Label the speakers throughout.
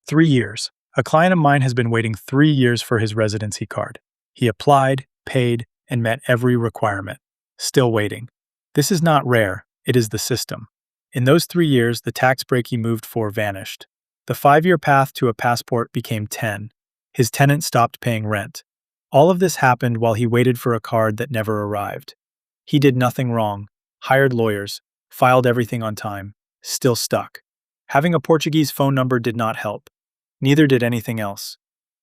Speaker 1: 3 years. A client of mine has been waiting 3 years for his residency card. He applied, paid, and met every requirement. Still waiting. This is not rare, it is the system. In those 3 years, the tax break he moved for vanished. The 5-year path to a passport became 10. His tenant stopped paying rent. All of this happened while he waited for a card that never arrived. He did nothing wrong, hired lawyers, filed everything on time, still stuck. Having a Portuguese phone number did not help. Neither did anything else.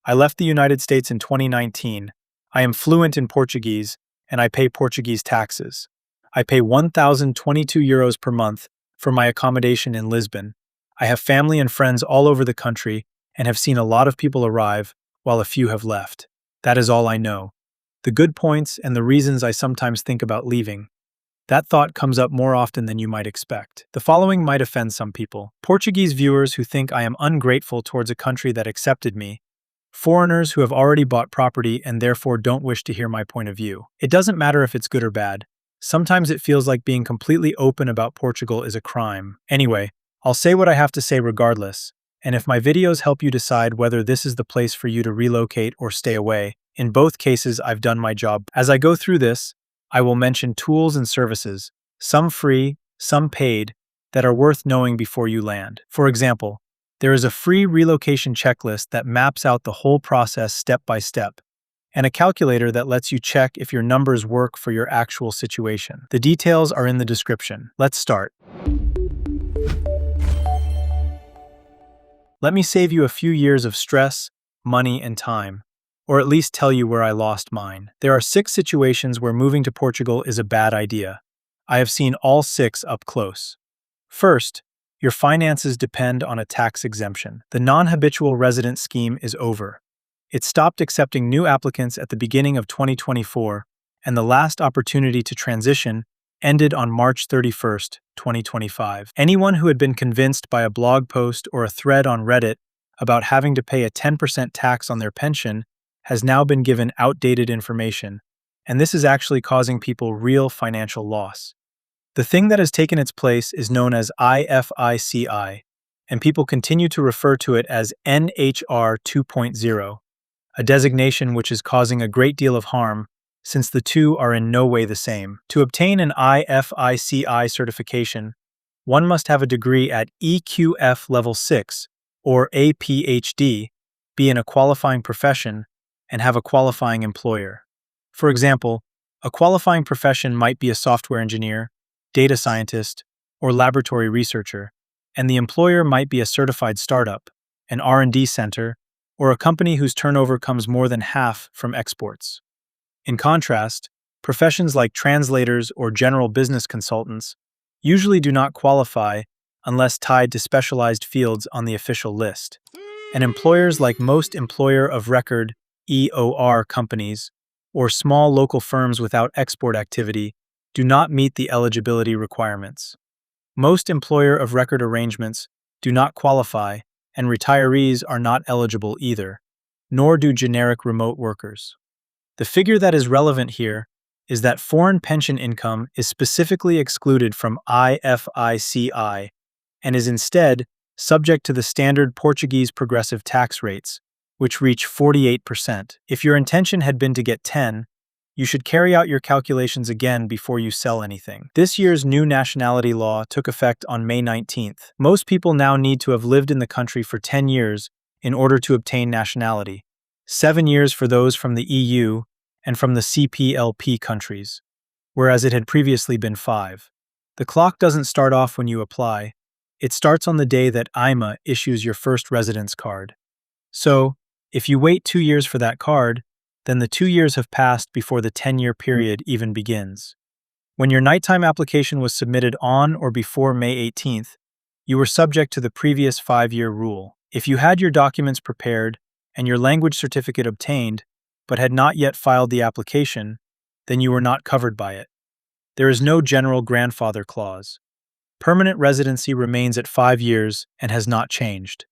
Speaker 1: I left the United States in 2019. I am fluent in Portuguese, and I pay Portuguese taxes. I pay €1,022 per month for my accommodation in Lisbon. I have family and friends all over the country and have seen a lot of people arrive while a few have left. That is all I know. The good points and the reasons I sometimes think about leaving. That thought comes up more often than you might expect. The following might offend some people. Portuguese viewers who think I am ungrateful towards a country that accepted me. Foreigners who have already bought property and therefore don't wish to hear my point of view. It doesn't matter if it's good or bad. Sometimes it feels like being completely open about Portugal is a crime. Anyway, I'll say what I have to say regardless. And if my videos help you decide whether this is the place for you to relocate or stay away, in both cases I've done my job. As I go through this, I will mention tools and services, some free, some paid, that are worth knowing before you land. For example, there is a free relocation checklist that maps out the whole process step by step, and a calculator that lets you check if your numbers work for your actual situation. The details are in the description. Let's start. Let me save you a few years of stress, money, and time, or at least tell you where I lost mine. There are 6 situations where moving to Portugal is a bad idea. I have seen all 6 up close. First, your finances depend on a tax exemption. The non-habitual resident scheme is over. It stopped accepting new applicants at the beginning of 2024, and the last opportunity to transition ended on March 31st, 2025. Anyone who had been convinced by a blog post or a thread on Reddit about having to pay a 10% tax on their pension has now been given outdated information, and this is actually causing people real financial loss. The thing that has taken its place is known as IFICI, and people continue to refer to it as NHR 2.0, a designation which is causing a great deal of harm since the two are in no way the same. To obtain an IFICI certification, one must have a degree at EQF Level 6, or a PhD, be in a qualifying profession, and have a qualifying employer. For example, a qualifying profession might be a software engineer, data scientist, or laboratory researcher, and the employer might be a certified startup, an R&D center, or a company whose turnover comes more than half from exports. In contrast, professions like translators or general business consultants usually do not qualify unless tied to specialized fields on the official list. And employers like most employer of record (EOR) companies or small local firms without export activity do not meet the eligibility requirements. Most employer of record arrangements do not qualify, and retirees are not eligible either, nor do generic remote workers. The figure that is relevant here is that foreign pension income is specifically excluded from IFICI and is instead subject to the standard Portuguese progressive tax rates, which reach 48%. If your intention had been to get 10, you should carry out your calculations again before you sell anything. This year's new nationality law took effect on May 19th. Most people now need to have lived in the country for 10 years in order to obtain nationality, 7 years for those from the EU and from the CPLP countries, whereas it had previously been 5. The clock doesn't start off when you apply. It starts on the day that AIMA issues your first residence card. So, if you wait 2 years for that card, then the 2 years have passed before the 10-year period even begins. When your nighttime application was submitted on or before May 18th, you were subject to the previous 5-year rule. If you had your documents prepared and your language certificate obtained, but had not yet filed the application, then you were not covered by it. There is no general grandfather clause. Permanent residency remains at 5 years and has not changed.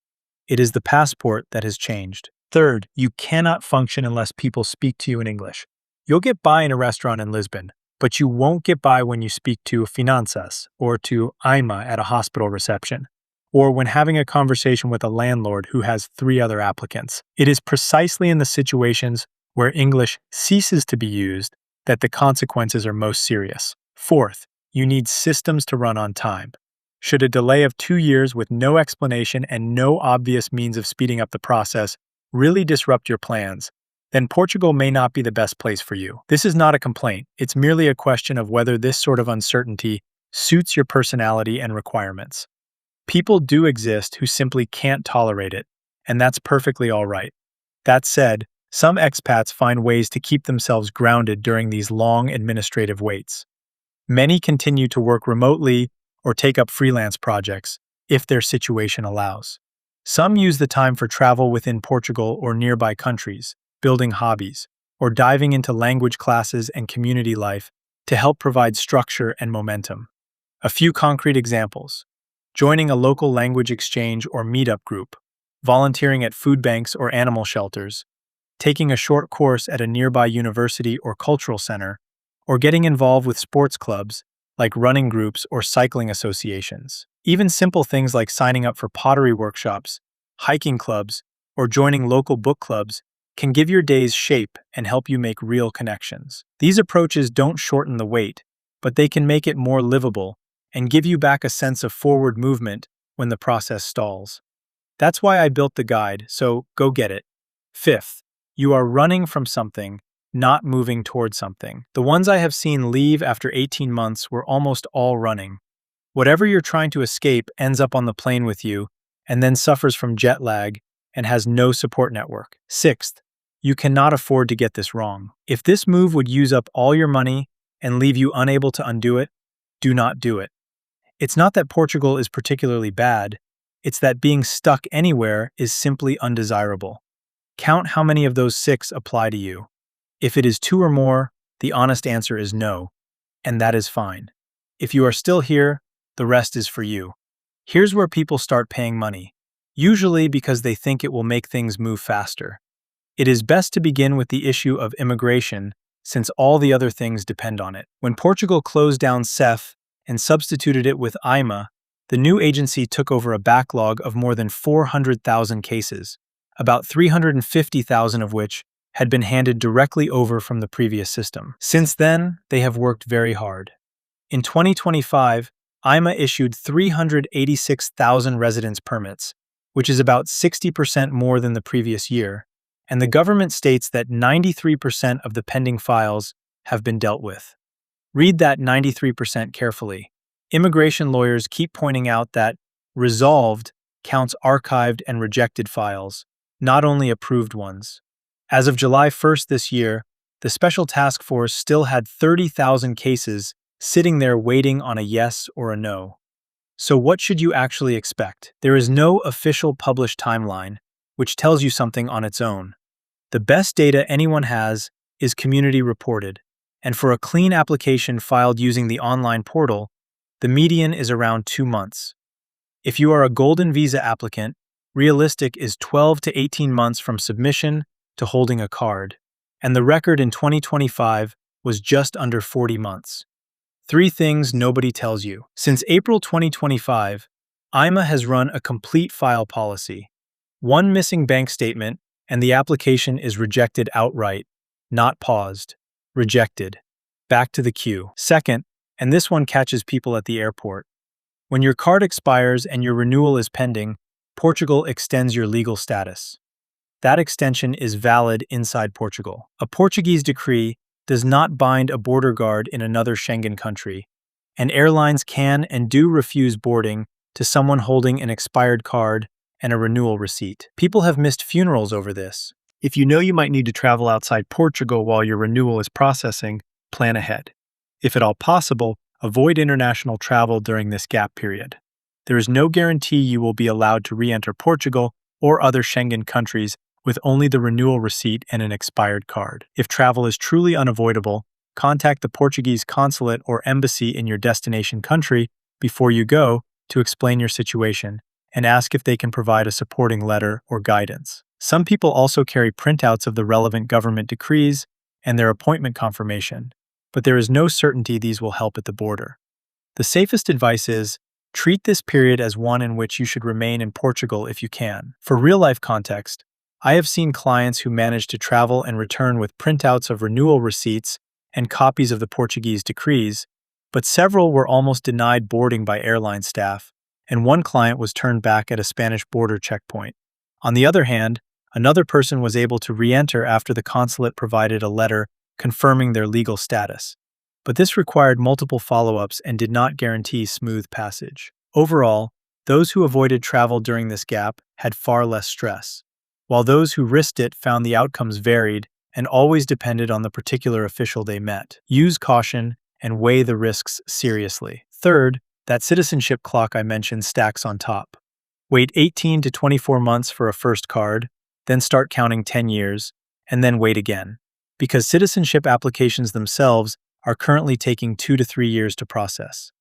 Speaker 1: It is the passport that has changed. Third, you cannot function unless people speak to you in English. You'll get by in a restaurant in Lisbon, but you won't get by when you speak to finanças or to AIMA at a hospital reception, or when having a conversation with a landlord who has three other applicants. It is precisely in the situations where English ceases to be used that the consequences are most serious. Fourth, you need systems to run on time. Should a delay of 2 years with no explanation and no obvious means of speeding up the process really disrupt your plans, then Portugal may not be the best place for you. This is not a complaint, it's merely a question of whether this sort of uncertainty suits your personality and requirements. People do exist who simply can't tolerate it, and that's perfectly all right. That said, some expats find ways to keep themselves grounded during these long administrative waits. Many continue to work remotely or take up freelance projects, if their situation allows. Some use the time for travel within Portugal or nearby countries, building hobbies, or diving into language classes and community life to help provide structure and momentum. A few concrete examples: joining a local language exchange or meetup group, volunteering at food banks or animal shelters, taking a short course at a nearby university or cultural center, or getting involved with sports clubs like running groups or cycling associations. Even simple things like signing up for pottery workshops, hiking clubs, or joining local book clubs can give your days shape and help you make real connections. These approaches don't shorten the wait, but they can make it more livable and give you back a sense of forward movement when the process stalls. That's why I built the guide, so go get it. Fifth, you are running from something, not moving toward something. The ones I have seen leave after 18 months were almost all running. Whatever you're trying to escape ends up on the plane with you, and then suffers from jet lag and has no support network. Sixth, you cannot afford to get this wrong. If this move would use up all your money and leave you unable to undo it, do not do it. It's not that Portugal is particularly bad, it's that being stuck anywhere is simply undesirable. Count how many of those 6 apply to you. If it is 2 or more, the honest answer is no, and that is fine. If you are still here, the rest is for you. Here's where people start paying money, usually because they think it will make things move faster. It is best to begin with the issue of immigration, since all the other things depend on it. When Portugal closed down CEF and substituted it with AIMA, the new agency took over a backlog of more than 400,000 cases, about 350,000 of which had been handed directly over from the previous system. Since then, they have worked very hard. In 2025, AIMA issued 386,000 residence permits, which is about 60% more than the previous year, and the government states that 93% of the pending files have been dealt with. Read that 93% carefully. Immigration lawyers keep pointing out that resolved counts archived and rejected files, not only approved ones. As of July 1st this year, the Special Task Force still had 30,000 cases sitting there waiting on a yes or a no. So what should you actually expect? There is no official published timeline, which tells you something on its own. The best data anyone has is community reported, and for a clean application filed using the online portal, the median is around 2 months. If you are a golden visa applicant, realistic is 12 to 18 months from submission to holding a card, and the record in 2025 was just under 40 months. 3 things nobody tells you. Since April 2025, AIMA has run a complete file policy. 1 missing bank statement, and the application is rejected outright, not paused. Rejected. Back to the queue. Second, and this one catches people at the airport. When your card expires and your renewal is pending, Portugal extends your legal status. That extension is valid inside Portugal. A Portuguese decree does not bind a border guard in another Schengen country, and airlines can and do refuse boarding to someone holding an expired card and a renewal receipt. People have missed funerals over this. If you know you might need to travel outside Portugal while your renewal is processing, plan ahead. If at all possible, avoid international travel during this gap period. There is no guarantee you will be allowed to re-enter Portugal or other Schengen countries with only the renewal receipt and an expired card. If travel is truly unavoidable, contact the Portuguese consulate or embassy in your destination country before you go to explain your situation and ask if they can provide a supporting letter or guidance. Some people also carry printouts of the relevant government decrees and their appointment confirmation, but there is no certainty these will help at the border. The safest advice is, Treat this period as one in which you should remain in Portugal if you can. For real-life context, I have seen clients who managed to travel and return with printouts of renewal receipts and copies of the Portuguese decrees, but several were almost denied boarding by airline staff, and one client was turned back at a Spanish border checkpoint. On the other hand, another person was able to re-enter after the consulate provided a letter confirming their legal status. But this required multiple follow-ups and did not guarantee smooth passage. Overall, those who avoided travel during this gap had far less stress, while those who risked it found the outcomes varied and always depended on the particular official they met. Use caution and weigh the risks seriously. Third, that citizenship clock I mentioned stacks on top. Wait 18 to 24 months for a first card, then start counting 10 years, and then wait again, because citizenship applications themselves are currently taking 2 to 3 years to process.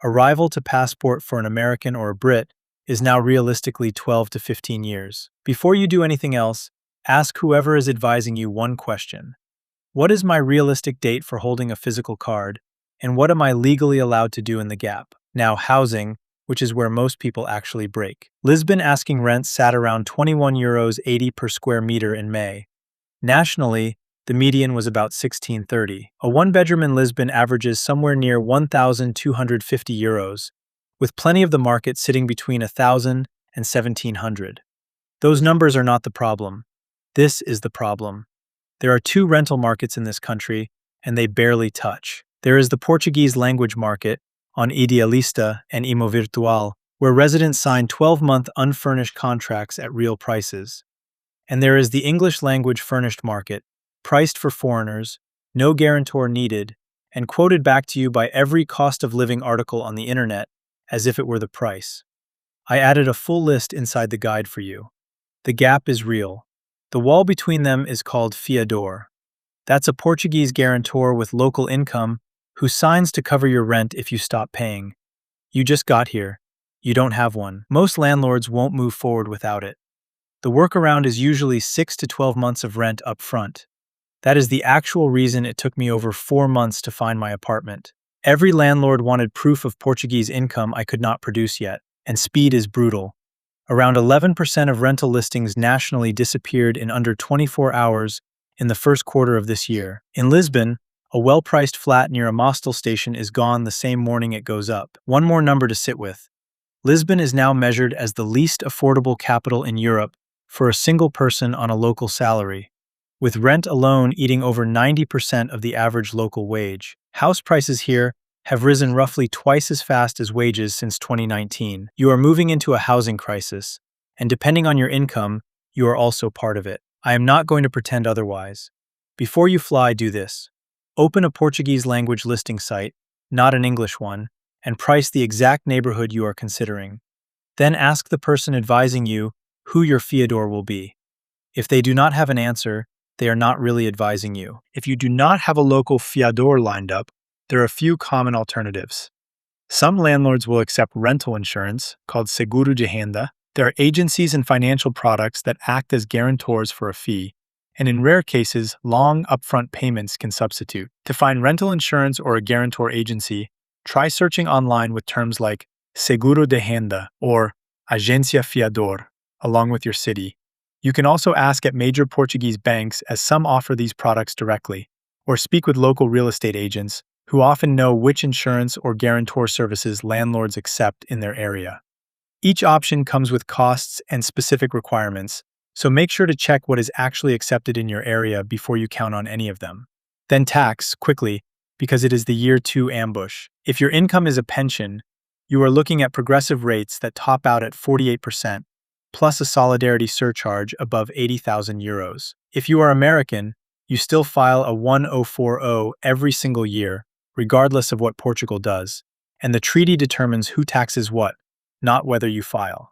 Speaker 1: Arrival to passport for an American or a Brit is now realistically 12 to 15 years. Before you do anything else, ask whoever is advising you one question. What is my realistic date for holding a physical card, and what am I legally allowed to do in the gap? Now, housing, which is where most people actually break. Lisbon asking rent sat around €21.80 per square meter in May. Nationally, the median was about €16.30. A one-bedroom in Lisbon averages somewhere near €1,250, with plenty of the market sitting between €1,000 and €1,700. Those numbers are not the problem. This is the problem. There are two rental markets in this country, and they barely touch. There is the Portuguese language market, on Idealista and AIMA Virtual, where residents sign 12-month unfurnished contracts at real prices. And there is the English language furnished market, priced for foreigners, no guarantor needed, and quoted back to you by every cost of living article on the internet as if it were the price. I added a full list inside the guide for you. The gap is real. The wall between them is called Fiador. That's a Portuguese guarantor with local income who signs to cover your rent if you stop paying. You just got here. You don't have one. Most landlords won't move forward without it. The workaround is usually 6 to 12 months of rent up front. That is the actual reason it took me over 4 months to find my apartment. Every landlord wanted proof of Portuguese income I could not produce yet, and speed is brutal. Around 11% of rental listings nationally disappeared in under 24 hours in the first quarter of this year. In Lisbon, a well-priced flat near a Mostel station is gone the same morning it goes up. One more number to sit with. Lisbon is now measured as the least affordable capital in Europe for a single person on a local salary, with rent alone eating over 90% of the average local wage. House prices here have risen roughly twice as fast as wages since 2019. You are moving into a housing crisis, and depending on your income, you are also part of it. I am not going to pretend otherwise. Before you fly, do this. Open a Portuguese language listing site, not an English one, and price the exact neighborhood you are considering. Then ask the person advising you who your Fiador will be. If they do not have an answer, they are not really advising you. If you do not have a local Fiador lined up, there are a few common alternatives. Some landlords will accept rental insurance, called seguro de renda. There are agencies and financial products that act as guarantors for a fee, and in rare cases, long upfront payments can substitute. To find rental insurance or a guarantor agency, try searching online with terms like seguro de renda or agência Fiador, along with your city. You can also ask at major Portuguese banks, as some offer these products directly, or speak with local real estate agents, who often know which insurance or guarantor services landlords accept in their area. Each option comes with costs and specific requirements, so make sure to check what is actually accepted in your area before you count on any of them. Then tax, quickly, because it is the year 2 ambush. If your income is a pension, you are looking at progressive rates that top out at 48%, plus a solidarity surcharge above €80,000. If you are American, you still file a 1040 every single year, regardless of what Portugal does, and the treaty determines who taxes what, not whether you file.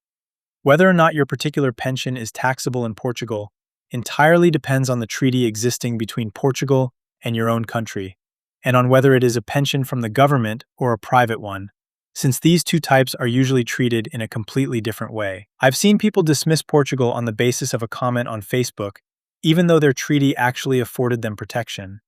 Speaker 1: Whether or not your particular pension is taxable in Portugal entirely depends on the treaty existing between Portugal and your own country, and on whether it is a pension from the government or a private one, since these two types are usually treated in a completely different way. I've seen people dismiss Portugal on the basis of a comment on Facebook, even though their treaty actually afforded them protection.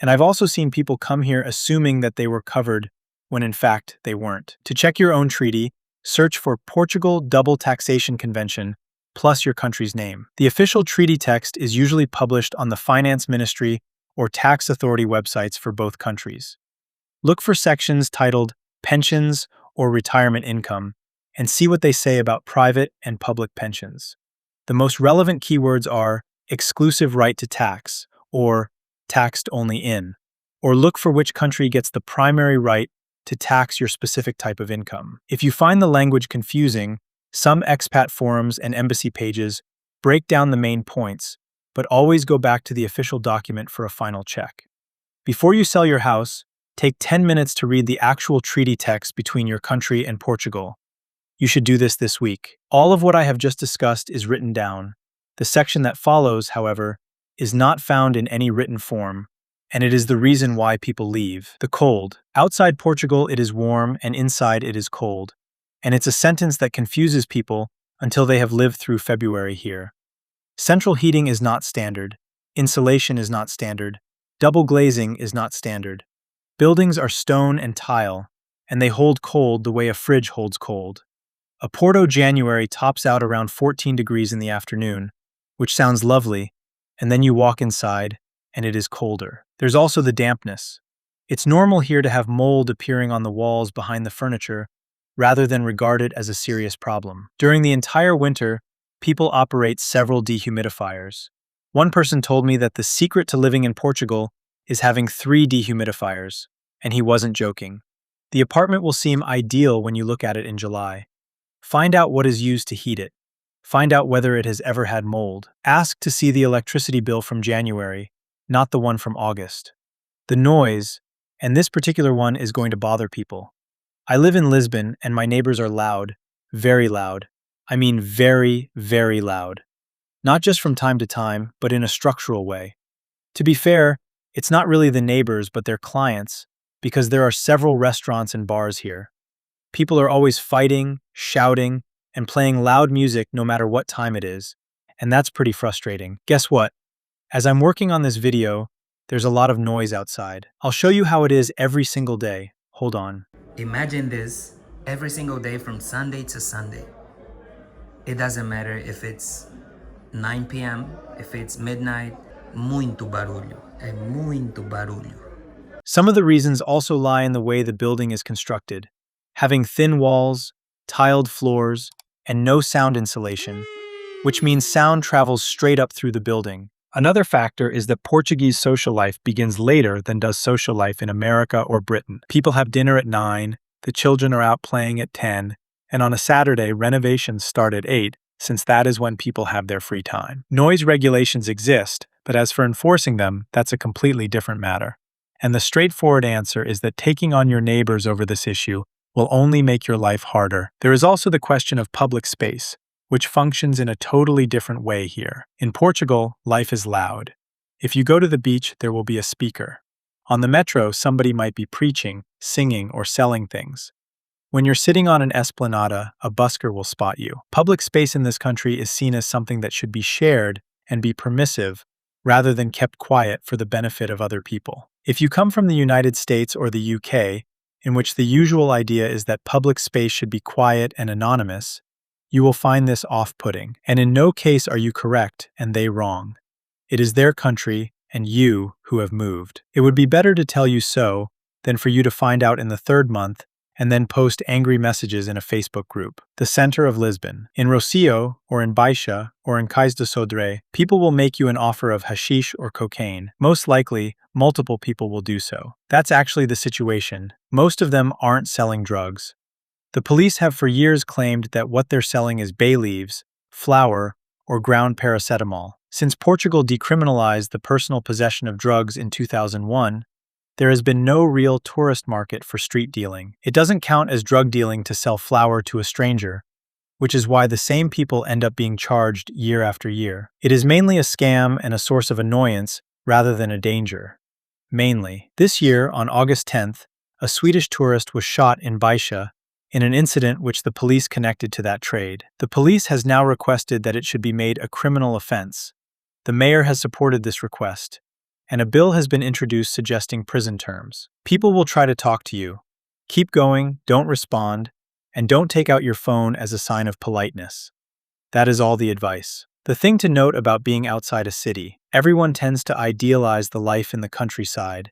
Speaker 1: And I've also seen people come here assuming that they were covered when in fact they weren't. To check your own treaty, search for Portugal Double Taxation Convention plus your country's name. The official treaty text is usually published on the Finance Ministry or Tax Authority websites for both countries. Look for sections titled Pensions or Retirement Income and see what they say about private and public pensions. The most relevant keywords are exclusive right to tax or taxed only in, or look for which country gets the primary right to tax your specific type of income. If you find the language confusing, some expat forums and embassy pages break down the main points, but always go back to the official document for a final check. Before you sell your house, take 10 minutes to read the actual treaty text between your country and Portugal. You should do this week. All of what I have just discussed is written down. The section that follows, however, is not found in any written form, and it is the reason why people leave. The cold. Outside Portugal it is warm and inside it is cold, and it's a sentence that confuses people until they have lived through February here. Central heating is not standard, insulation is not standard, double glazing is not standard. Buildings are stone and tile, and they hold cold the way a fridge holds cold. A Porto January tops out around 14 degrees in the afternoon, which sounds lovely, and then you walk inside, and it is colder. There's also the dampness. It's normal here to have mold appearing on the walls behind the furniture, rather than regard it as a serious problem. During the entire winter, people operate several dehumidifiers. One person told me that the secret to living in Portugal is having 3 dehumidifiers, and he wasn't joking. The apartment will seem ideal when you look at it in July. Find out what is used to heat it. Find out whether it has ever had mold. Ask to see the electricity bill from January, not the one from August. The noise, and this particular one is going to bother people. I live in Lisbon and my neighbors are loud, very loud. I mean very, very loud. Not just from time to time, but in a structural way. To be fair, it's not really the neighbors but their clients, because there are several restaurants and bars here. People are always fighting, shouting, and playing loud music no matter what time it is, and that's pretty frustrating. Guess what? As I'm working on this video, there's a lot of noise outside. I'll show you how it is every single day. Hold on.
Speaker 2: Imagine this every single day from Sunday to Sunday. It doesn't matter if it's 9 p.m., if it's midnight, muito barulho. É muito barulho.
Speaker 1: Some of the reasons also lie in the way the building is constructed. Having thin walls, tiled floors, and no sound insulation, which means sound travels straight up through the building. Another factor is that Portuguese social life begins later than does social life in America or Britain. People have dinner at 9, the children are out playing at 10, and on a Saturday, renovations start at 8, since that is when people have their free time. Noise regulations exist, but as for enforcing them, that's a completely different matter. And the straightforward answer is that taking on your neighbors over this issue will only make your life harder. There is also the question of public space, which functions in a totally different way here. In Portugal, life is loud. If you go to the beach, there will be a speaker. On the metro, somebody might be preaching, singing, or selling things. When you're sitting on an esplanada, a busker will spot you. Public space in this country is seen as something that should be shared and be permissive, rather than kept quiet for the benefit of other people. If you come from the United States or the UK, in which the usual idea is that public space should be quiet and anonymous, you will find this off-putting, and in no case are you correct and they wrong. It is their country and you who have moved. It would be better to tell you so than for you to find out in the 3rd month and then post angry messages in a Facebook group. The center of Lisbon. In Rocio, or in Baixa, or in Cais de Sodré, people will make you an offer of hashish or cocaine. Most likely, multiple people will do so. That's actually the situation. Most of them aren't selling drugs. The police have for years claimed that what they're selling is bay leaves, flour, or ground paracetamol. Since Portugal decriminalized the personal possession of drugs in 2001, there has been no real tourist market for street dealing. It doesn't count as drug dealing to sell flour to a stranger, which is why the same people end up being charged year after year. It is mainly a scam and a source of annoyance rather than a danger. Mainly. This year, on August 10th, a Swedish tourist was shot in Baixa in an incident which the police connected to that trade. The police has now requested that it should be made a criminal offense. The mayor has supported this request, and a bill has been introduced suggesting prison terms. People will try to talk to you, Keep going, don't respond, and don't take out your phone as a sign of politeness. That is all the advice. The thing to note about being outside a city, everyone tends to idealize the life in the countryside,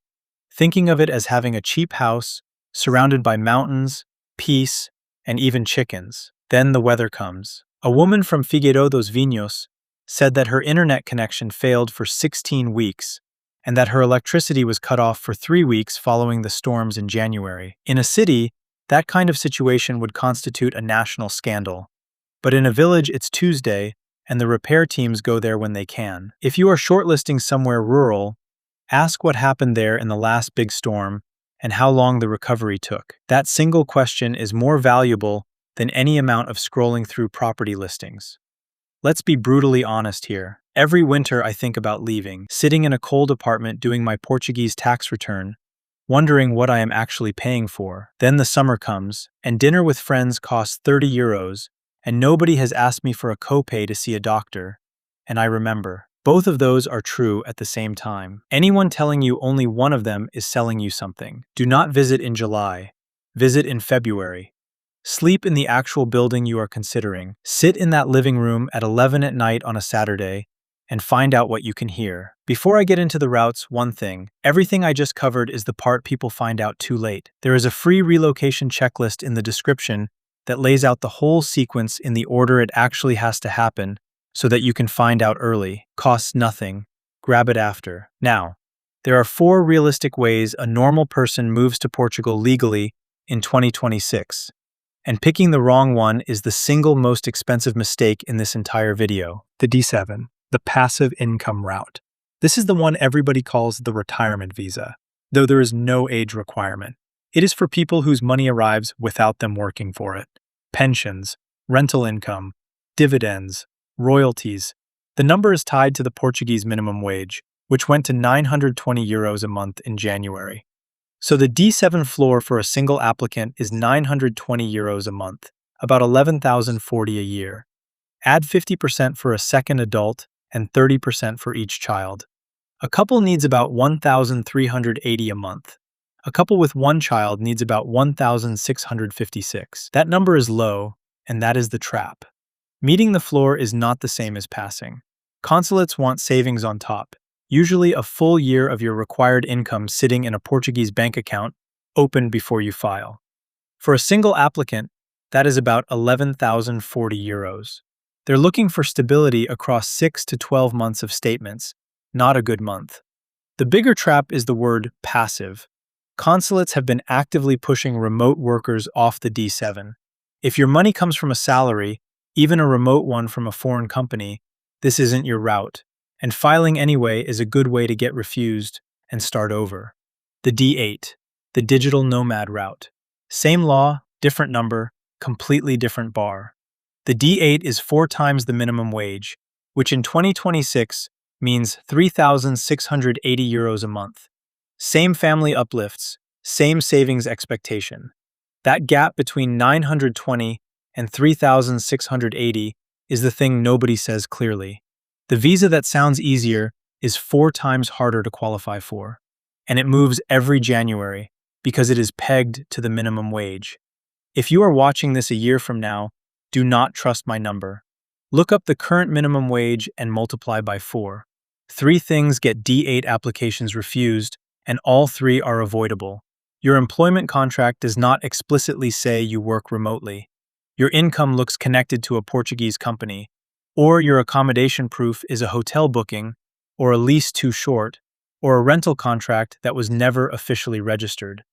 Speaker 1: thinking of it as having a cheap house, surrounded by mountains, peace, and even chickens. Then the weather comes. A woman from Figueiró dos Vinhos said that her internet connection failed for 16 weeks, and that her electricity was cut off for 3 weeks following the storms in January. In a city, that kind of situation would constitute a national scandal. But in a village, it's Tuesday, and the repair teams go there when they can. If you are shortlisting somewhere rural, ask what happened there in the last big storm and how long the recovery took. That single question is more valuable than any amount of scrolling through property listings. Let's be brutally honest here. Every winter I think about leaving, sitting in a cold apartment doing my Portuguese tax return, wondering what I am actually paying for. Then the summer comes, and dinner with friends costs €30, and nobody has asked me for a copay to see a doctor. And I remember. Both of those are true at the same time. Anyone telling you only one of them is selling you something. Do not visit in July. Visit in February. Sleep in the actual building you are considering. Sit in that living room at 11 at night on a Saturday and find out what you can hear. Before I get into the routes, one thing. Everything I just covered is the part people find out too late. There is a free relocation checklist in the description that lays out the whole sequence in the order it actually has to happen so that you can find out early. Costs nothing. Grab it after. Now, there are 4 realistic ways a normal person moves to Portugal legally in 2026. And picking the wrong one is the single most expensive mistake in this entire video. The D7, the passive income route. This is the one everybody calls the retirement visa, though there is no age requirement. It is for people whose money arrives without them working for it. Pensions, rental income, dividends, royalties. The number is tied to the Portuguese minimum wage, which went to €920 a month in January. So the D7 floor for a single applicant is €920 a month, about $11,040 a year. Add 50% for a second adult and 30% for each child. A couple needs about $1,380 a month. A couple with one child needs about $1,656. That number is low, and that is the trap. Meeting the floor is not the same as passing. Consulates want savings on top, usually a full year of your required income sitting in a Portuguese bank account, open before you file. For a single applicant, that is about €11,040. They're looking for stability across 6 to 12 months of statements, not a good month. The bigger trap is the word passive. Consulates have been actively pushing remote workers off the D7. If your money comes from a salary, even a remote one from a foreign company, this isn't your route, and filing anyway is a good way to get refused and start over. The D8, the digital nomad route. Same law, different number, completely different bar. The D8 is 4 times the minimum wage, which in 2026 means €3,680 a month. Same family uplifts, same savings expectation. That gap between 920 and 3,680 is the thing nobody says clearly. The visa that sounds easier is 4 times harder to qualify for, and it moves every January because it is pegged to the minimum wage. If you are watching this a year from now, do not trust my number. Look up the current minimum wage and multiply by 4. 3 things get D8 applications refused, and all 3 are avoidable. Your employment contract does not explicitly say you work remotely. Your income looks connected to a Portuguese company, or your accommodation proof is a hotel booking, or a lease too short, or a rental contract that was never officially registered.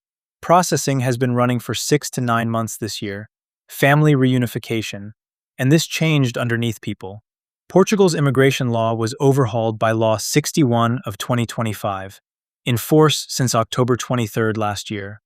Speaker 1: Processing has been running for 6 to 9 months this year. Family reunification, and this changed underneath people. Portugal's immigration law was overhauled by Law 61 of 2025, in force since October 23rd last year.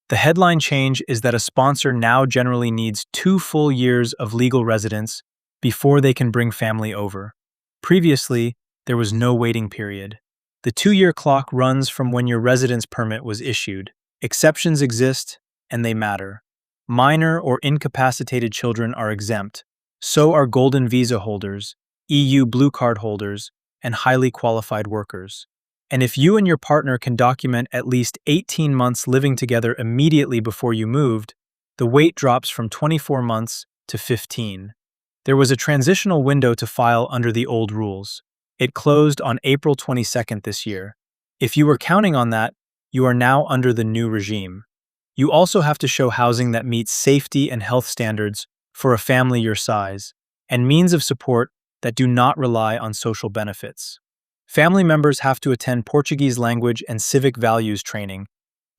Speaker 1: The headline change is that a sponsor now generally needs 2 full years of legal residence before they can bring family over. Previously, there was no waiting period. The 2-year clock runs from when your residence permit was issued. Exceptions exist, and they matter. Minor or incapacitated children are exempt. So are golden visa holders, EU blue card holders, and highly qualified workers. And if you and your partner can document at least 18 months living together immediately before you moved, the wait drops from 24 months to 15. There was a transitional window to file under the old rules. It closed on April 22nd this year. If you were counting on that, you are now under the new regime. You also have to show housing that meets safety and health standards for a family your size, and means of support that do not rely on social benefits. Family members have to attend Portuguese language and civic values training,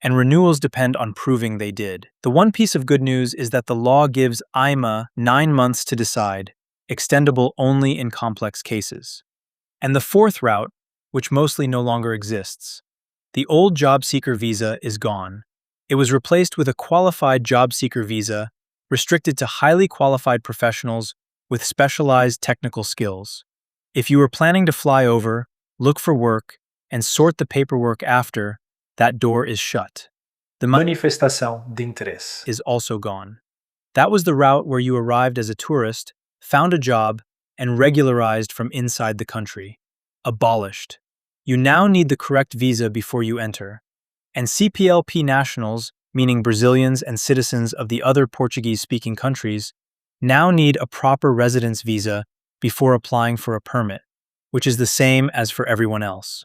Speaker 1: and renewals depend on proving they did. The one piece of good news is that the law gives AIMA 9 months to decide, extendable only in complex cases. And the fourth route, which mostly no longer exists. The old job seeker visa is gone. It was replaced with a qualified job seeker visa, restricted to highly qualified professionals with specialized technical skills. If you were planning to fly over, look for work, and sort the paperwork after, that door is shut. The
Speaker 3: Manifestação de interesse
Speaker 1: is also gone. That was the route where you arrived as a tourist, found a job, and regularized from inside the country. Abolished. You now need the correct visa before you enter. And CPLP nationals, meaning Brazilians and citizens of the other Portuguese-speaking countries, now need a proper residence visa before applying for a permit, which is the same as for everyone else.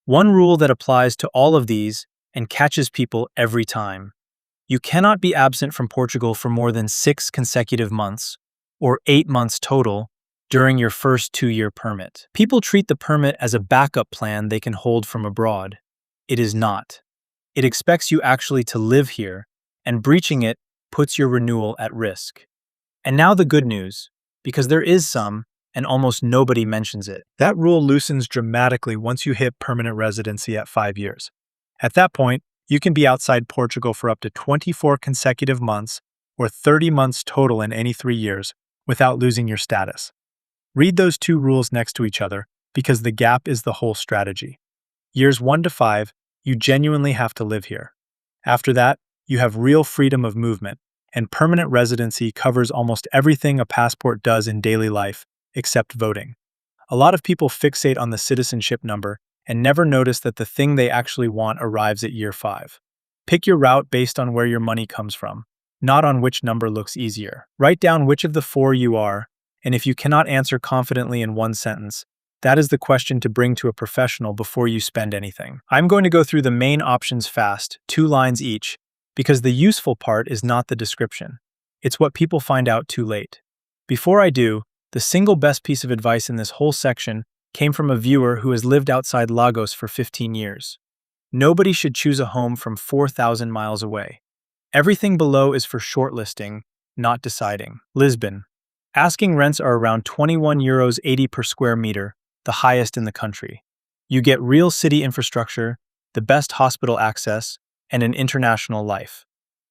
Speaker 1: One rule that applies to all of these and catches people every time. You cannot be absent from Portugal for more than 6 consecutive months, or 8 months total, during your first 2-year permit. People treat the permit as a backup plan they can hold from abroad. It is not. It expects you actually to live here, and breaching it puts your renewal at risk. And now the good news, because there is some, and almost nobody mentions it.
Speaker 3: That rule loosens dramatically once you hit permanent residency at 5 years. At that point, you can be outside Portugal for up to 24 consecutive months or 30 months total in any 3 years without losing your status. Read those 2 rules next to each other because the gap is the whole strategy. Years 1 to 5, you genuinely have to live here. After that, you have real freedom of movement, and permanent residency covers almost everything a passport does in daily life, except voting. A lot of people fixate on the citizenship number and never notice that the thing they actually want arrives at year 5. Pick your route based on where your money comes from, not on which number looks easier. Write down which of the 4 you are, and if you cannot answer confidently in one sentence, that is the question to bring to a professional before you spend anything. I'm going to go through the main options fast, 2 lines each, because the useful part is not the description. It's what people find out too late. Before I do, the single best piece of advice in this whole section came from a viewer who has lived outside Lagos for 15 years. Nobody should choose a home from 4,000 miles away. Everything below is for shortlisting, not deciding. Lisbon. Asking rents are around €21.80 per square meter, the highest in the country. You get real city infrastructure, the best hospital access, and an international life.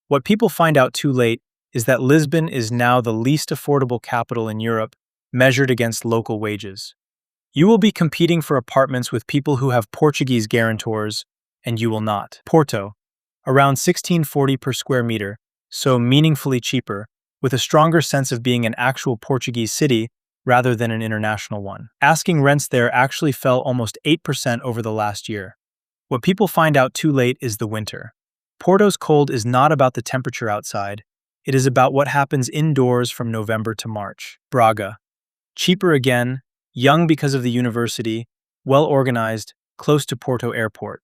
Speaker 3: What people find out too late is that Lisbon is now the least affordable capital in Europe, measured against local wages. You will be competing for apartments with people who have Portuguese guarantors, and you will not. Porto, around $16.40 per square meter, so meaningfully cheaper, with a stronger sense of being an actual Portuguese city rather than an international one. Asking rents there actually fell almost 8% over the last year. What people find out too late is the winter. Porto's cold is not about the temperature outside, it is about what happens indoors from November to March. Braga. Cheaper again, young because of the university, well-organized, close to Porto Airport.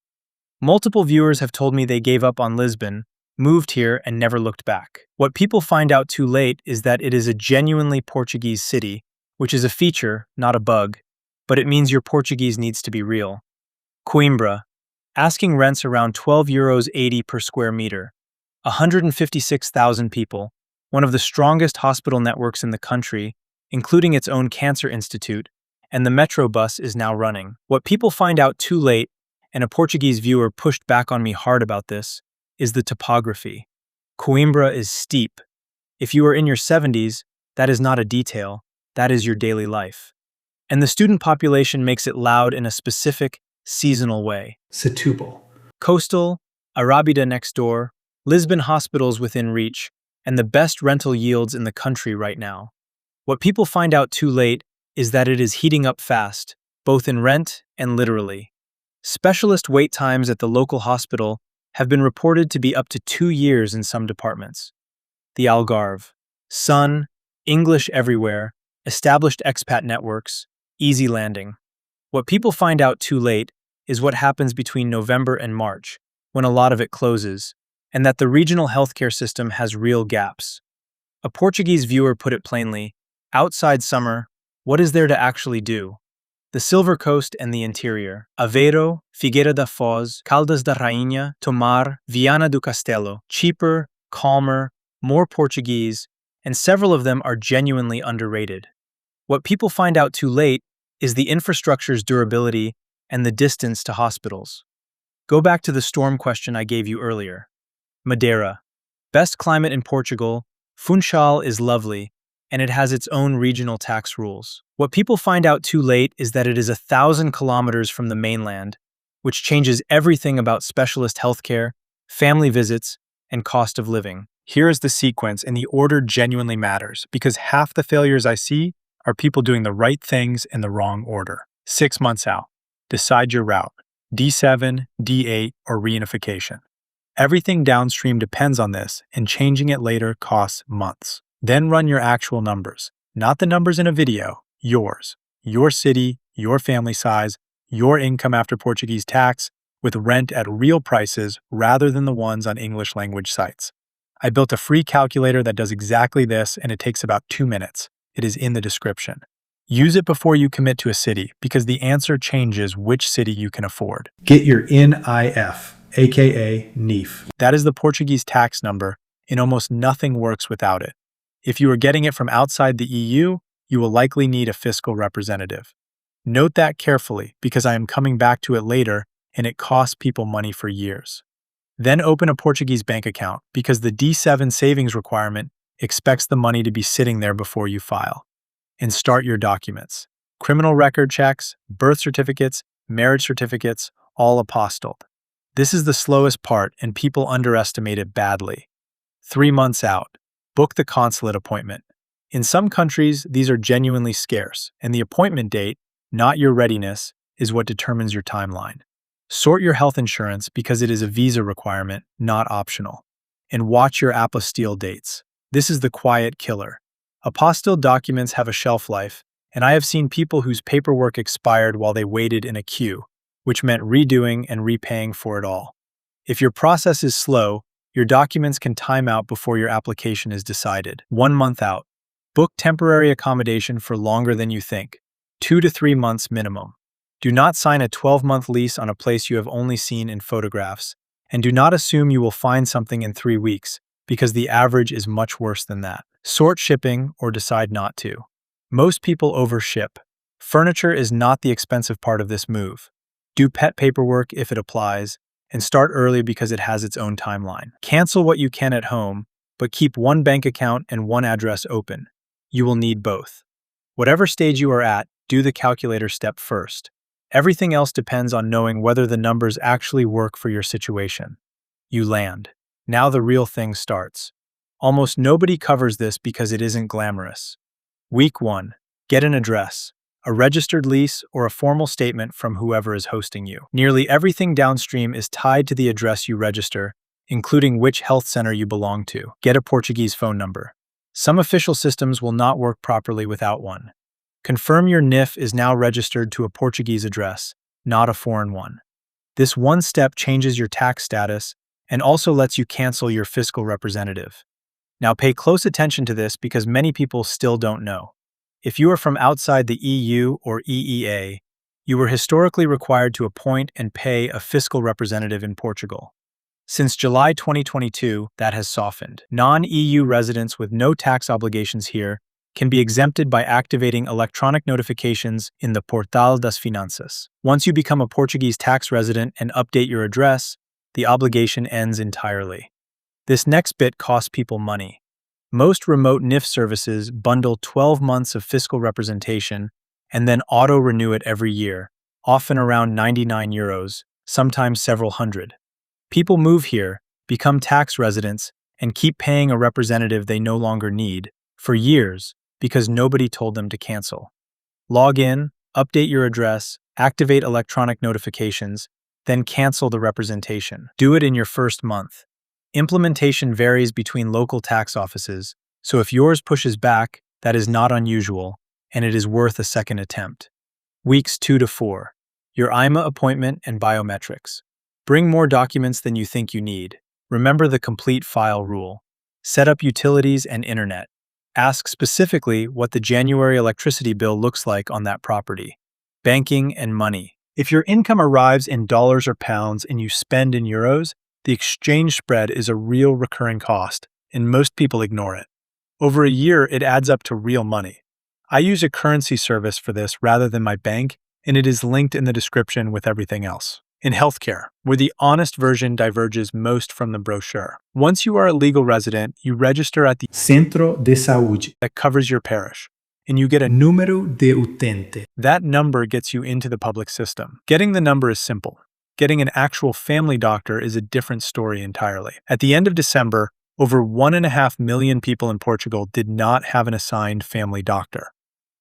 Speaker 3: Multiple viewers have told me they gave up on Lisbon, moved here, and never looked back. What people find out too late is that it is a genuinely Portuguese city, which is a feature, not a bug, but it means your Portuguese needs to be real. Coimbra. Asking rents around €12.80 per square meter. 156,000 people, one of the strongest hospital networks in the country, including its own cancer institute, and the metro bus is now running. What people find out too late, and a Portuguese viewer pushed back on me hard about this, is the topography. Coimbra is steep. If you are in your 70s, that is not a detail, that is your daily life. And the student population makes it loud in a specific, seasonal way. Setúbal.
Speaker 1: Coastal, Arabida next door, Lisbon hospitals within reach, and the best rental yields in the country right now. What people find out too late is that it is heating up fast, both in rent and literally. Specialist wait times at the local hospital have been reported to be up to 2 years in some departments. The Algarve. Sun, English everywhere, established expat networks, easy landing. What people find out too late is what happens between November and March, when a lot of it closes, and that the regional healthcare system has real gaps. A Portuguese viewer put it plainly, outside summer, what is there to actually do? The Silver Coast and the interior, Aveiro, Figueira da Foz, Caldas da Rainha, Tomar, Viana do Castelo, cheaper, calmer, more Portuguese, and several of them are genuinely underrated. What people find out too late is the infrastructure's durability and the distance to hospitals. Go back to the storm question I gave you earlier. Madeira. Best climate in Portugal, Funchal is lovely, and it has its own regional tax rules. What people find out too late is that it is 1,000 kilometers from the mainland, which changes everything about specialist healthcare, family visits, and cost of living.
Speaker 3: Here is the sequence, and the order genuinely matters, because half the failures I see are people doing the right things in the wrong order. 6 months out. Decide your route. D7, D8, or reunification. Everything downstream depends on this, and changing it later costs months. Then run your actual numbers. Not the numbers in a video, yours. Your city, your family size, your income after Portuguese tax, with rent at real prices rather than the ones on English language sites. I built a free calculator that does exactly this, and it takes about 2 minutes. It is in the description. Use it before you commit to a city, because the answer changes which city you can afford. Get your NIF, aka NIF. That is the Portuguese tax number, and almost nothing works without it. If you are getting it from outside the EU, you will likely need a fiscal representative. Note that carefully, because I am coming back to it later, and it costs people money for years. Then open a Portuguese bank account, because the D7 savings requirement expects the money to be sitting there before you file. And start your documents. Criminal record checks, birth certificates, marriage certificates, all apostilled. This is the slowest part, and people underestimate it badly. 3 months out. Book the consulate appointment. In some countries, these are genuinely scarce, and the appointment date, not your readiness, is what determines your timeline. Sort your health insurance because it is a visa requirement, not optional. And watch your apostille dates. This is the quiet killer. Apostille documents have a shelf life, and I have seen people whose paperwork expired while they waited in a queue, which meant redoing and repaying for it all. If your process is slow, your documents can time out before your application is decided. 1 month out. Book temporary accommodation for longer than you think, 2 to 3 months minimum. Do not sign a 12-month lease on a place you have only seen in photographs, and do not assume you will find something in 3 weeks, because the average is much worse than that. Sort shipping or decide not to. Most people overship. Furniture is not the expensive part of this move. Do pet paperwork if it applies, and start early because it has its own timeline. Cancel what you can at home, but keep one bank account and one address open. You will need both. Whatever stage you are at, do the calculator step first. Everything else depends on knowing whether the numbers actually work for your situation. You land. Now the real thing starts. Almost nobody covers this because it isn't glamorous. Week 1. Get an address, a registered lease, or a formal statement from whoever is hosting you. Nearly everything downstream is tied to the address you register, including which health center you belong to. Get a Portuguese phone number. Some official systems will not work properly without one. Confirm your NIF is now registered to a Portuguese address, not a foreign one. This one step changes your tax status and also lets you cancel your fiscal representative. Now pay close attention to this because many people still don't know. If you are from outside the EU or EEA, you were historically required to appoint and pay a fiscal representative in Portugal. Since July 2022, that has softened. Non-EU residents with no tax obligations here can be exempted by activating electronic notifications in the Portal das Finanças. Once you become a Portuguese tax resident and update your address, the obligation ends entirely. This next bit costs people money. Most remote NIF services bundle 12 months of fiscal representation and then auto-renew it every year, often around €99, sometimes several hundred. People move here, become tax residents, and keep paying a representative they no longer need, for years, because nobody told them to cancel. Log in, update your address,
Speaker 1: Activate electronic notifications, then cancel the representation. Do it in your first month. Implementation varies between local tax offices, so if yours pushes back, that is not unusual, and it is worth a second attempt. Weeks 2 to 4. Your AIMA appointment and biometrics. Bring more documents than you think you need. Remember the complete file rule. Set up utilities and internet. Ask specifically what the January electricity bill looks like on that property. Banking and money. If your income arrives in dollars or pounds and you spend in euros, the exchange spread is a real recurring cost, and most people ignore it. Over a year, it adds up to real money. I use a currency service for this rather than my bank, and it is linked in the description with everything else. In healthcare, where the honest version diverges most from the brochure. Once you are a legal resident, you register at the
Speaker 3: Centro de Saúde
Speaker 1: that covers your parish, and you get a
Speaker 3: número de utente.
Speaker 1: That number gets you into the public system. Getting the number is simple. Getting an actual family doctor is a different story entirely. At the end of December, over 1.5 million people in Portugal did not have an assigned family doctor.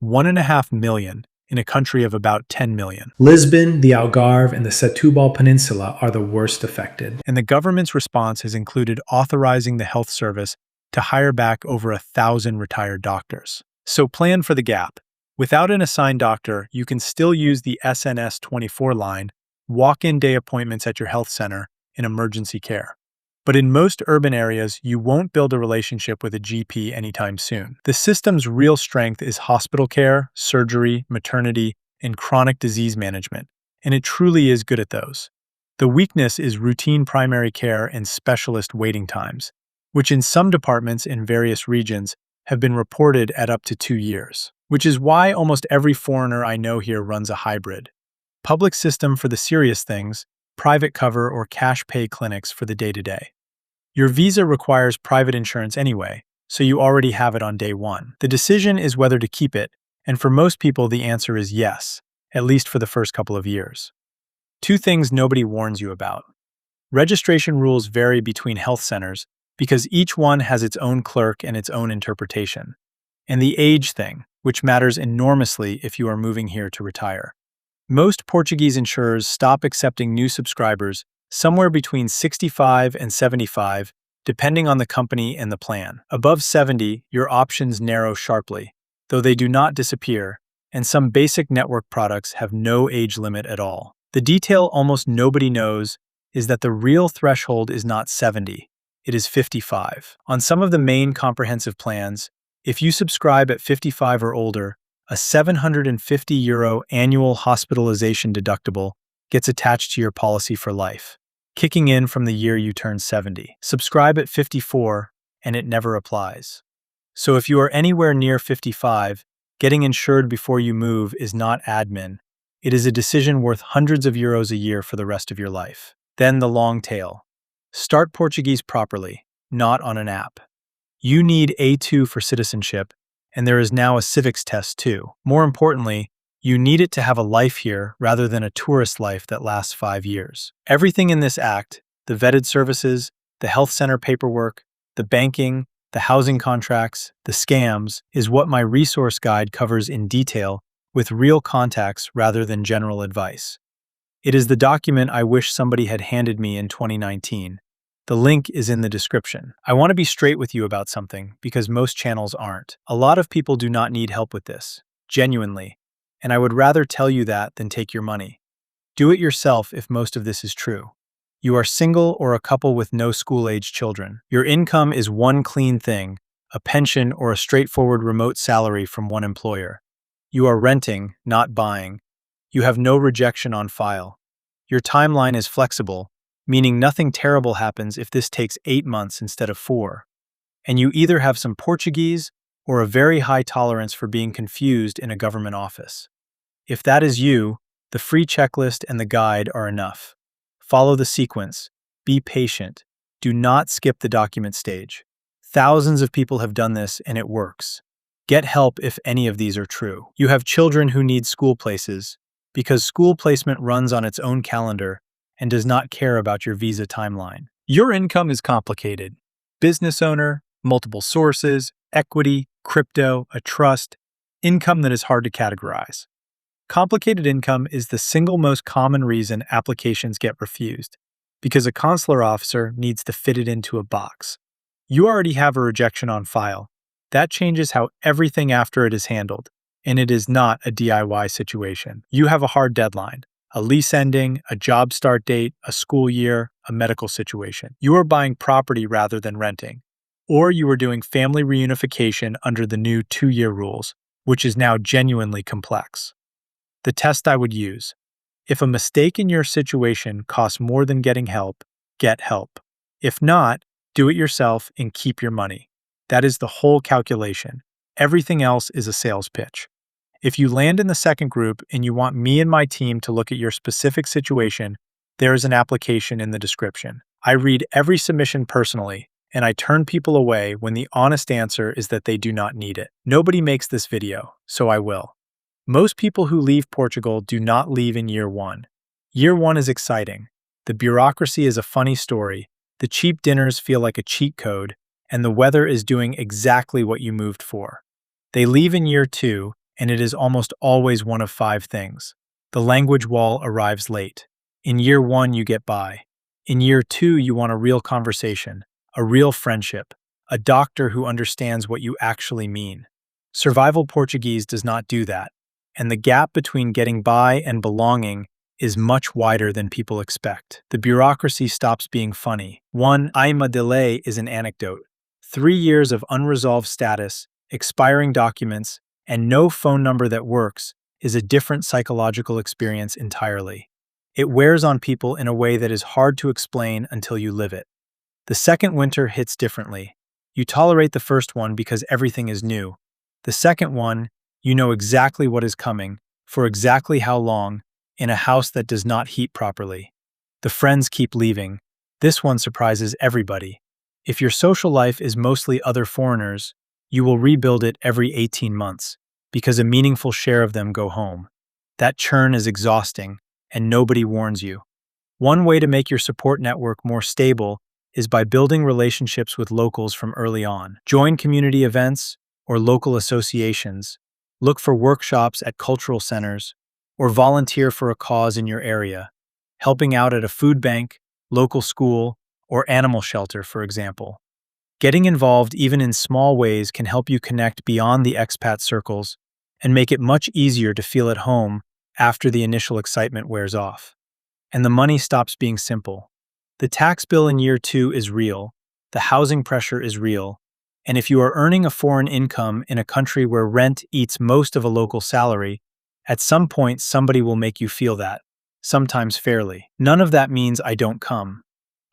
Speaker 1: 1.5 million in a country of about 10 million.
Speaker 3: Lisbon, the Algarve, and the Setúbal Peninsula are the worst affected.
Speaker 1: And the government's response has included authorizing the health service to hire back over 1,000 retired doctors. So plan for the gap. Without an assigned doctor, you can still use the SNS 24 line, walk-in day appointments at your health center, and emergency care. But in most urban areas, you won't build a relationship with a GP anytime soon. The system's real strength is hospital care, surgery, maternity, and chronic disease management, and it truly is good at those. The weakness is routine primary care and specialist waiting times, which in some departments in various regions have been reported at up to 2 years, which is why almost every foreigner I know here runs a hybrid. Public system for the serious things, private cover or cash pay clinics for the day-to-day. Your visa requires private insurance anyway, so you already have it on day one. The decision is whether to keep it, and for most people the answer is yes, at least for the first couple of years. 2 things nobody warns you about. Registration rules vary between health centers because each one has its own clerk and its own interpretation. And the age thing, which matters enormously if you are moving here to retire. Most Portuguese insurers stop accepting new subscribers somewhere between 65 and 75, depending on the company and the plan. Above 70, your options narrow sharply, though they do not disappear, and some basic network products have no age limit at all. The detail almost nobody knows is that the real threshold is not 70, it is 55. On some of the main comprehensive plans, if you subscribe at 55 or older, a €750 annual hospitalization deductible gets attached to your policy for life, kicking in from the year you turn 70. Subscribe at 54, and it never applies. So if you are anywhere near 55, getting insured before you move is not admin. It is a decision worth hundreds of euros a year for the rest of your life. Then the long tail. Start Portuguese properly, not on an app. You need A2 for citizenship, and there is now a civics test too. More importantly, you need it to have a life here rather than a tourist life that lasts 5 years. Everything in this act, the vetted services, the health center paperwork, the banking, the housing contracts, the scams, is what my resource guide covers in detail with real contacts rather than general advice. It is the document I wish somebody had handed me in 2019. The link is in the description. I want to be straight with you about something because most channels aren't. A lot of people do not need help with this, genuinely, and I would rather tell you that than take your money. Do it yourself if most of this is true. You are single or a couple with no school-age children. Your income is one clean thing, a pension or a straightforward remote salary from one employer. You are renting, not buying. You have no rejection on file. Your timeline is flexible, meaning nothing terrible happens if this takes 8 months instead of 4. And you either have some Portuguese or a very high tolerance for being confused in a government office. If that is you, the free checklist and the guide are enough. Follow the sequence. Be patient. Do not skip the document stage. Thousands of people have done this and it works. Get help if any of these are true. You have children who need school places, because school placement runs on its own calendar and does not care about your visa timeline. Your income is complicated. Business owner, multiple sources, equity, crypto, a trust, income that is hard to categorize.
Speaker 3: Complicated income is the single most common reason applications get refused, because a consular officer needs to fit it into a box. You already have a rejection on file. That changes how everything after it is handled, and it is not a DIY situation. You have a hard deadline, a lease ending, a job start date, a school year, a medical situation. You are buying property rather than renting. Or you are doing family reunification under the new 2-year rules, which is now genuinely complex. The test I would use: if a mistake in your situation costs more than getting help, get help. If not, do it yourself and keep your money. That is the whole calculation. Everything else is a sales pitch. If you land in the second group and you want me and my team to look at your specific situation, there is an application in the description. I read every submission personally, and I turn people away when the honest answer is that they do not need it. Nobody makes this video, so I will. Most people who leave Portugal do not leave in year 1. Year 1 is exciting. The bureaucracy is a funny story, the cheap dinners feel like a cheat code, and the weather is doing exactly what you moved for. They leave in year 2, and it is almost always one of 5 things. The language wall arrives late. In year 1, you get by. In year 2, you want a real conversation, a real friendship, a doctor who understands what you actually mean. Survival Portuguese does not do that, and the gap between getting by and belonging is much wider than people expect. The bureaucracy stops being funny. One AIMA delay is an anecdote. 3 years of unresolved status, expiring documents, and no phone number that works is a different psychological experience entirely. It wears on people in a way that is hard to explain until you live it. The second winter hits differently. You tolerate the first one because everything is new. The second one, you know exactly what is coming, for exactly how long, in a house that does not heat properly. The friends keep leaving. This one surprises everybody. If your social life is mostly other foreigners, you will rebuild it every 18 months, because a meaningful share of them go home. That churn is exhausting, and nobody warns you. One way to make your support network more stable is by building relationships with locals from early on. Join community events or local associations, look for workshops at cultural centers, or volunteer for a cause in your area, helping out at a food bank, local school, or animal shelter, for example. Getting involved even in small ways can help you connect beyond the expat circles and make it much easier to feel at home after the initial excitement wears off. And the money stops being simple. The tax bill in year 2 is real, the housing pressure is real, and if you are earning a foreign income in a country where rent eats most of a local salary, at some point somebody will make you feel that, sometimes fairly. None of that means I don't come.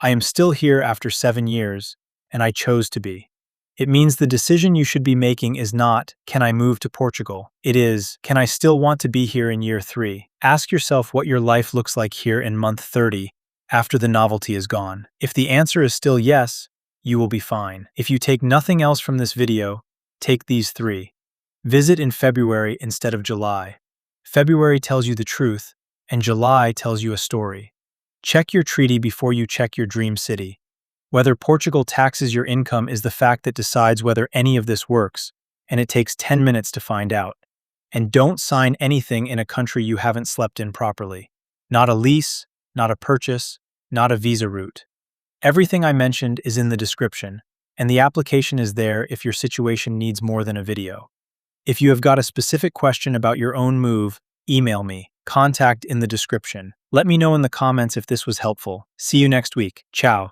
Speaker 3: I am still here after 7 years, and I chose to be. It means the decision you should be making is not, can I move to Portugal? It is, can I still want to be here in year 3? Ask yourself what your life looks like here in month 30, after the novelty is gone. If the answer is still yes, you will be fine. If you take nothing else from this video, take these 3. Visit in February instead of July. February tells you the truth, and July tells you a story. Check your treaty before you check your dream city. Whether Portugal taxes your income is the fact that decides whether any of this works, and it takes 10 minutes to find out. And don't sign anything in a country you haven't slept in properly. Not a lease, not a purchase, not a visa route. Everything I mentioned is in the description, and the application is there if your situation needs more than a video. If you have got a specific question about your own move, email me. Contact in the description. Let me know in the comments if this was helpful. See you next week. Ciao.